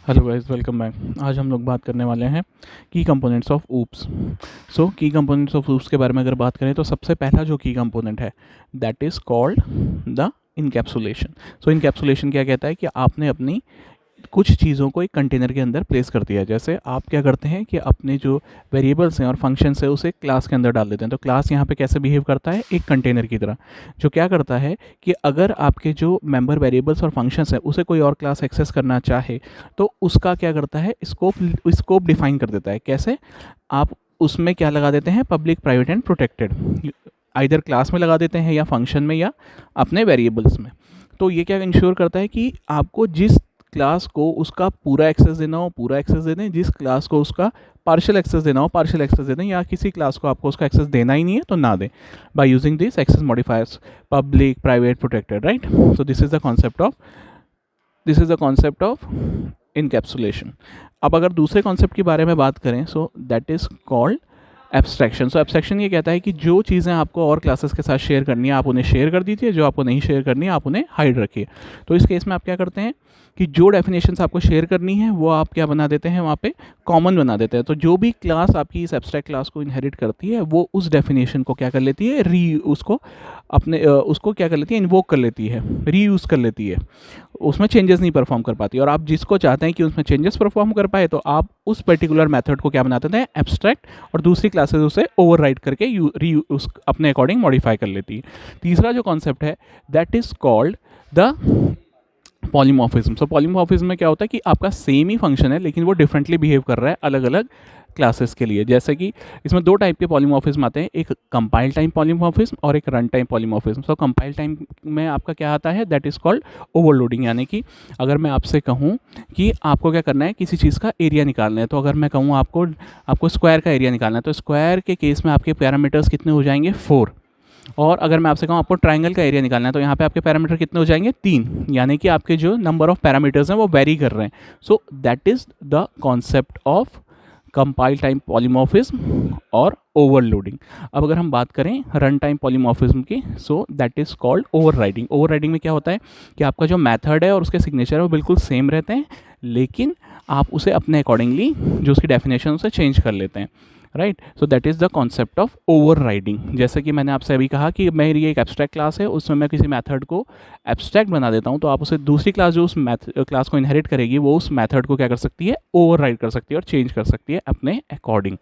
Hello guys, welcome back. आज हम लोग बात करने वाले हैं की कंपोनेंट्स ऑफ ऊप्स। की कंपोनेंट्स ऑफ ऊप्स के बारे में अगर बात करें तो सबसे पहला जो की कंपोनेंट है that is called the encapsulation. Encapsulation क्या कहता है कि आपने अपनी कुछ चीज़ों को एक कंटेनर के अंदर प्लेस कर दिया है। जैसे आप क्या करते हैं कि अपने जो वेरिएबल्स हैं और फंक्शंस है उसे क्लास के अंदर डाल देते हैं। तो क्लास यहाँ पे कैसे बिहेव करता है, एक कंटेनर की तरह, जो क्या करता है कि अगर आपके जो मेंबर वेरिएबल्स और फंक्शंस है उसे कोई और क्लास एक्सेस करना चाहे तो उसका क्या करता है, स्कोप डिफाइन कर देता है। कैसे? आप उसमें क्या लगा देते हैं, public, private and protected, either class में लगा देते हैं या फंक्शन में या अपने वेरिएबल्स में। तो ये क्या इंश्योर करता है कि आपको जिस क्लास को उसका पूरा एक्सेस देना हो पूरा एक्सेस दे दें, जिस क्लास को उसका पार्शियल एक्सेस देना हो पार्शियल एक्सेस दे दें, या किसी क्लास को आपको उसका एक्सेस देना ही नहीं है तो ना दें, by using this access modifiers public, private, protected, right. So this is the concept of encapsulation. अब अगर दूसरे कॉन्सेप्ट के बारे में बात करें, so that is called abstraction. Abstraction ये कहता है कि जो चीज़ें आपको और क्लासेस के साथ शेयर करनी है आप उन्हें शेयर कर दीजिए, जो आपको नहीं शेयर करनी है आप उन्हें हाइड रखिए। तो इस केस में आप क्या करते हैं कि जो डेफिनेशंस आपको शेयर करनी है वो आप क्या बना देते हैं, वहाँ पे कॉमन बना देते हैं। तो जो भी क्लास आपकी इस एब्स्ट्रैक्ट क्लास को इनहेरिट करती है वो उस डेफिनेशन को क्या कर लेती है, उसको क्या कर लेती है, इन्वोक कर लेती है, रीयूज़ कर लेती है, उसमें चेंजेस नहीं परफॉर्म कर पाती। और आप जिसको चाहते हैं कि उसमें चेंजेस परफॉर्म कर पाए तो आप उस पर्टिकुलर मेथड को क्या बनाते हैं, एब्स्ट्रैक्ट, और दूसरी क्लासेस उसे ओवरराइड करके अपने अकॉर्डिंग मॉडिफाई कर लेती है। तीसरा जो कॉन्सेप्ट है that is called the polymorphism. Polymorphism में क्या होता है कि आपका सेम ही फंक्शन है लेकिन वो डिफरेंटली बिहेव कर रहा है अलग अलग क्लासेस के लिए। जैसे कि इसमें दो टाइप के पॉलीमॉर्फिज्म आते हैं, एक कंपाइल टाइम पॉलीमॉर्फिज्म और एक run time polymorphism. Compile time में आपका क्या आता है, दैट इज कॉल्ड ओवरलोडिंग। यानी कि अगर मैं आपसे कहूँ कि आपको क्या करना है, किसी चीज़ का एरिया निकालना है, तो अगर मैं कहूँ आपको स्क्वायर का एरिया निकालना है, तो स्क्वायर के केस में आपके पैरामीटर्स कितने हो जाएंगे, 4। और अगर मैं आपसे कहूँ आपको ट्राइंगल का एरिया निकालना है तो यहाँ पे आपके पैरामीटर कितने हो जाएंगे, 3। यानी कि आपके जो नंबर ऑफ पैरामीटर्स हैं वो वेरी कर रहे हैं। सो that is the concept of compile time polymorphism और ओवरलोडिंग। अब अगर हम बात करें रन टाइम पॉलीमॉर्फिज्म की, सो that is called overriding. Overriding में क्या होता है कि आपका जो मेथड है और उसके सिग्नेचर है वो बिल्कुल सेम रहते हैं, लेकिन आप उसे अपने अकॉर्डिंगली जो उसकी डेफिनेशन उसे चेंज कर लेते हैं, right. So that is the concept of overriding. जैसे कि मैंने आपसे अभी कहा कि मेरी एक एब्स्ट्रैक्ट क्लास है, उसमें मैं किसी मेथड को एब्स्ट्रैक्ट बना देता हूँ, तो आप उसे दूसरी क्लास जो उस क्लास को इनहेरिट करेगी वो उस मेथड को क्या कर सकती है, ओवरराइड कर सकती है और चेंज कर सकती है अपने अकॉर्डिंग।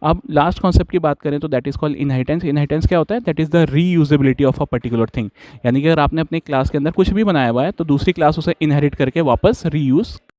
अब लास्ट कॉन्सेप्ट की बात करें तो that is called inheritance. Inheritance क्या होता है, that is the reusability of a particular thing. यानी कि अगर आपने अपनी क्लास के अंदर कुछ भी बनाया हुआ है तो दूसरी क्लास उसे इनहेरिट करके वापस रीयूज